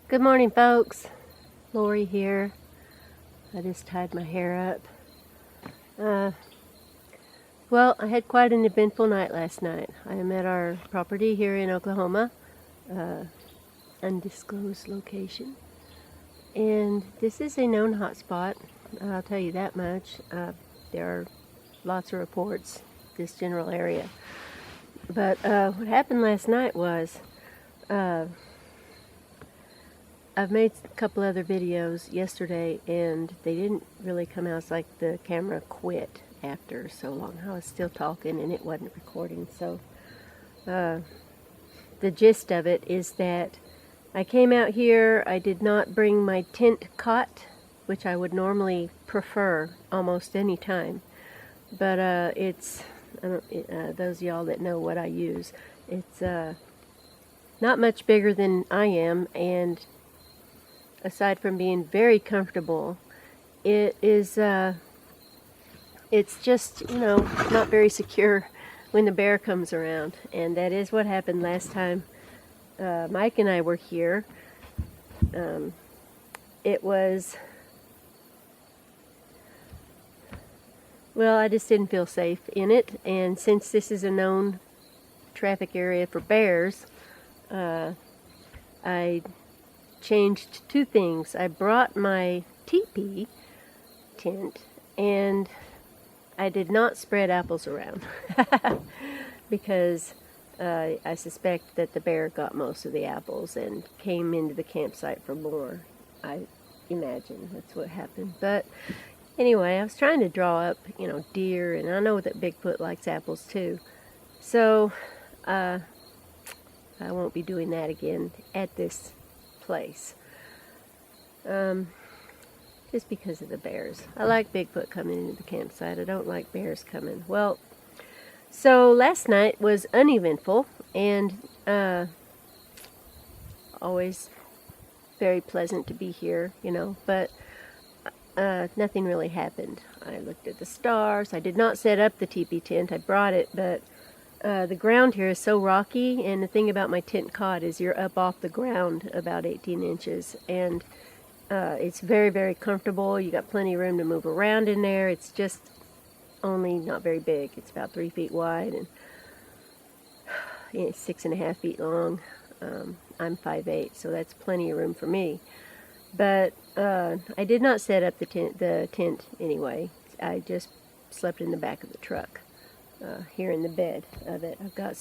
Good morning, folks. Lori here. I just tied my hair up. Well, I had quite an eventful night last night. I am at our property here in Oklahoma, undisclosed location. And this is a known hotspot, I'll tell you that much. There are lots of reports, this general area. But what happened last night was, I've made a couple other videos yesterday and they didn't really come out. It's like the camera quit after so long. I was still talking and it wasn't recording. So the gist of it is that I came out here. I did not bring my tent cot, which I would normally prefer almost any time. But those of y'all that know what I use, it's not much bigger than I am, and aside from being very comfortable, it's just, not very secure when the bear comes around. And that is what happened last time Mike and I were here. I just didn't feel safe in it, and since this is a known traffic area for bears, I changed two things. I brought my teepee tent, and I did not spread apples around because I suspect that the bear got most of the apples and came into the campsite for more. I imagine that's what happened. But anyway, I was trying to draw up, deer, and I know that Bigfoot likes apples too. So I won't be doing that again at this place. Just because of the bears. I like Bigfoot coming into the campsite. I don't like bears coming. Well, so last night was uneventful and always very pleasant to be here, but nothing really happened. I looked at the stars. I did not set up the teepee tent. I brought it, but the ground here is so rocky, and the thing about my tent cot is you're up off the ground about 18 inches, and it's very, very comfortable. You got plenty of room to move around in there. It's just only not very big. It's about 3 feet wide and 6.5 feet long. I'm 5'8", so that's plenty of room for me. But I did not set up the tent anyway. I just slept in the back of the truck. Here in the bed of it. I've got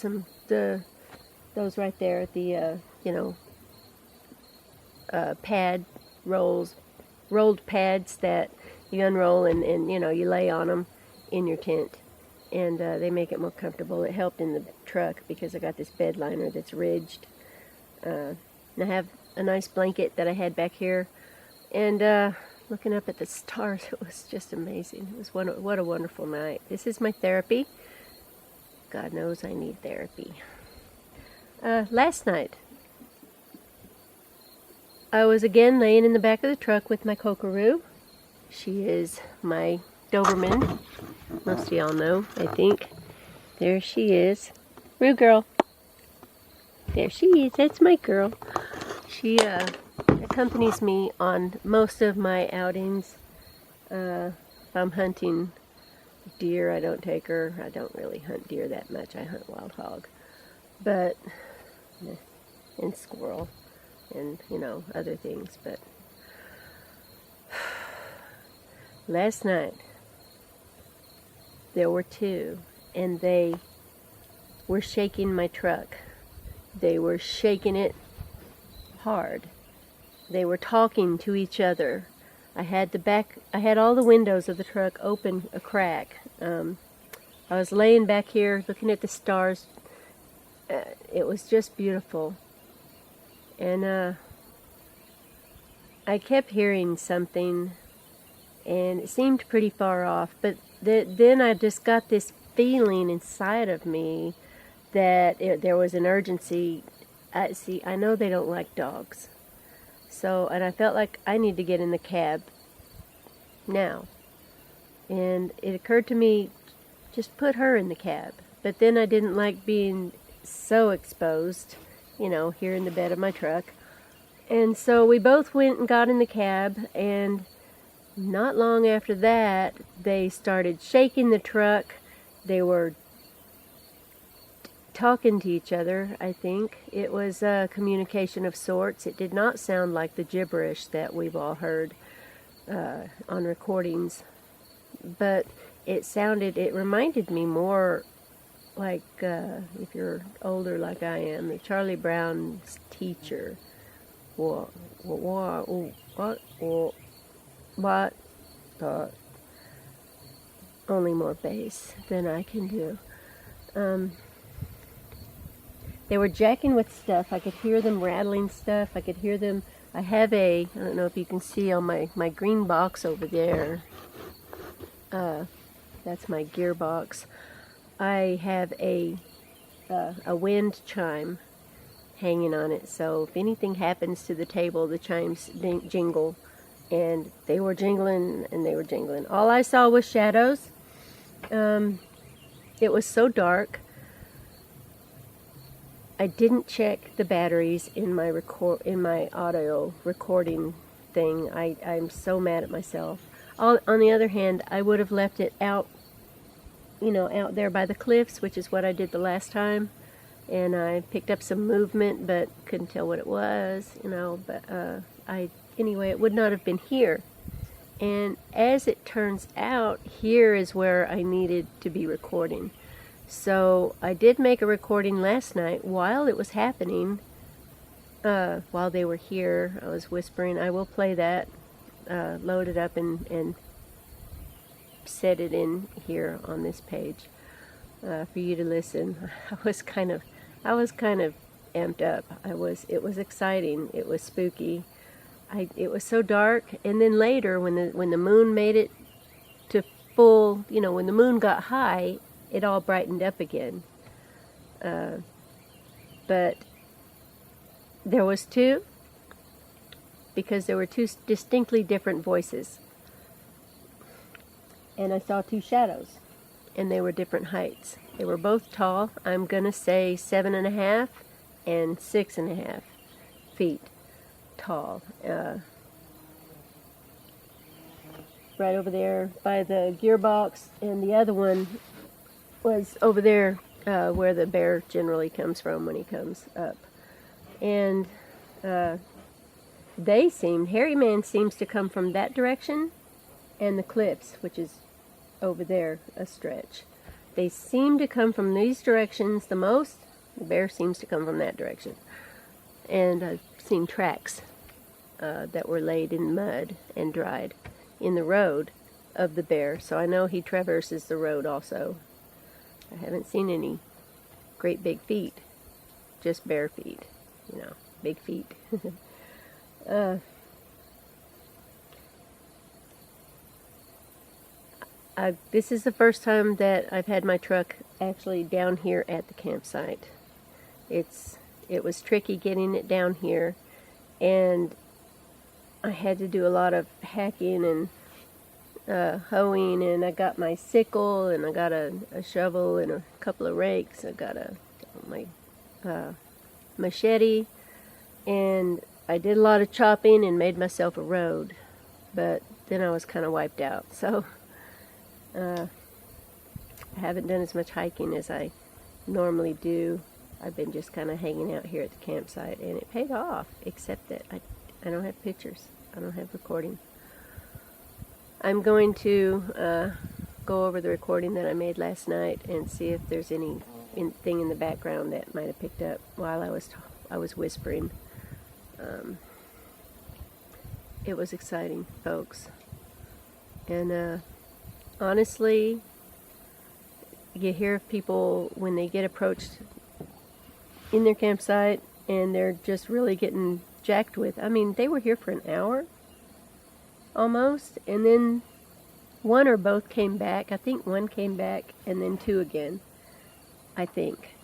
those right there, the pad rolled pads that you unroll and you lay on them in your tent, and they make it more comfortable. It helped in the truck because I got this bed liner that's ridged, and I have a nice blanket that I had back here, and looking up at the stars, it was just amazing. It was what a wonderful night. This is my therapy. God knows I need therapy. Last night, I was again laying in the back of the truck with my Kokaroo. She is my Doberman. Most of y'all know, I think. There she is. Roo girl. There she is. That's my girl. She accompanies me on most of my outings. If I'm hunting deer, I don't take her. I don't really hunt deer that much. I hunt wild hog, and squirrel, and other things. But last night there were two, and they were shaking my truck. They were shaking it hard. They were talking to each other. I had all the windows of the truck open a crack. I was laying back here looking at the stars. It was just beautiful. And I kept hearing something, and it seemed pretty far off. But then I just got this feeling inside of me that there was an urgency. I know they don't like dogs. And I felt like I need to get in the cab now. And it occurred to me, just put her in the cab. But then I didn't like being so exposed, here in the bed of my truck. And so we both went and got in the cab, and not long after that, they started shaking the truck. They were talking to each other, I think. It was a communication of sorts. It did not sound like the gibberish that we've all heard on recordings, but it reminded me more like, if you're older like I am, the Charlie Brown's teacher. What? Only more bass than I can do. They were jacking with stuff. I could hear them rattling stuff. I could hear them. I don't know if you can see on my green box over there. That's my gearbox. I have a wind chime hanging on it. So if anything happens to the table, the chimes jingle. And they were jingling and they were jingling. All I saw was shadows. It was so dark. I didn't check the batteries in my audio recording thing. I'm so mad at myself. On the other hand, I would have left it out, out there by the cliffs, which is what I did the last time. And I picked up some movement, but couldn't tell what it was, But anyway, it would not have been here. And as it turns out, here is where I needed to be recording. So I did make a recording last night while it was happening, while they were here. I was whispering. I will play that, load it up and set it in here on this page for you to listen. I was kind of amped up. It was exciting. It was spooky. It was so dark, and then later when the moon made it to full, when the moon got high, it all brightened up again. But there was two, because there were two distinctly different voices. And I saw two shadows, and they were different heights. They were both tall. I'm going to say 7.5 and 6.5 feet tall. Right over there by the gearbox, and the other one was over there where the bear generally comes from when he comes up. And Hairy Man seems to come from that direction, and the cliffs, which is over there a stretch. They seem to come from these directions the most. The bear seems to come from that direction. And I've seen tracks that were laid in mud and dried in the road of the bear, so I know he traverses the road also. I haven't seen any great big feet, just bare feet, big feet. This is the first time that I've had my truck actually down here at the campsite. It was tricky getting it down here, and I had to do a lot of hacking and hoeing, and I got my sickle, and I got a shovel and a couple of rakes. I got my machete, and I did a lot of chopping and made myself a road, but then I was kind of wiped out. So I haven't done as much hiking as I normally do. I've been just kind of hanging out here at the campsite, and it paid off, except that I don't have pictures. I don't have recording. I'm going to go over the recording that I made last night and see if there's anything in the background that might have picked up while I was whispering. It was exciting, folks. And honestly, you hear of people when they get approached in their campsite and they're just really getting jacked with. I mean, they were here for an hour almost, and then one or both came back. I think one came back, and then two again, I think.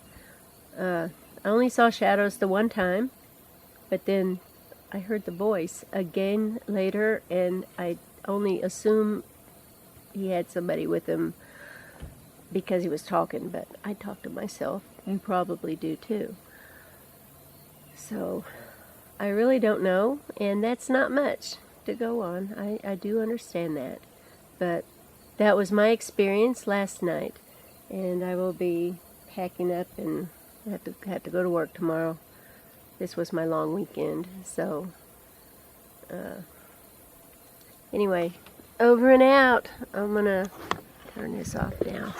I only saw shadows the one time, but then I heard the voice again later, and I only assume he had somebody with him because he was talking, but I talk to myself. You probably do too. So I really don't know, and that's not much to go on. I do understand that. But that was my experience last night, and I will be packing up and have to go to work tomorrow. This was my long weekend, so anyway, over and out. I'm gonna turn this off now.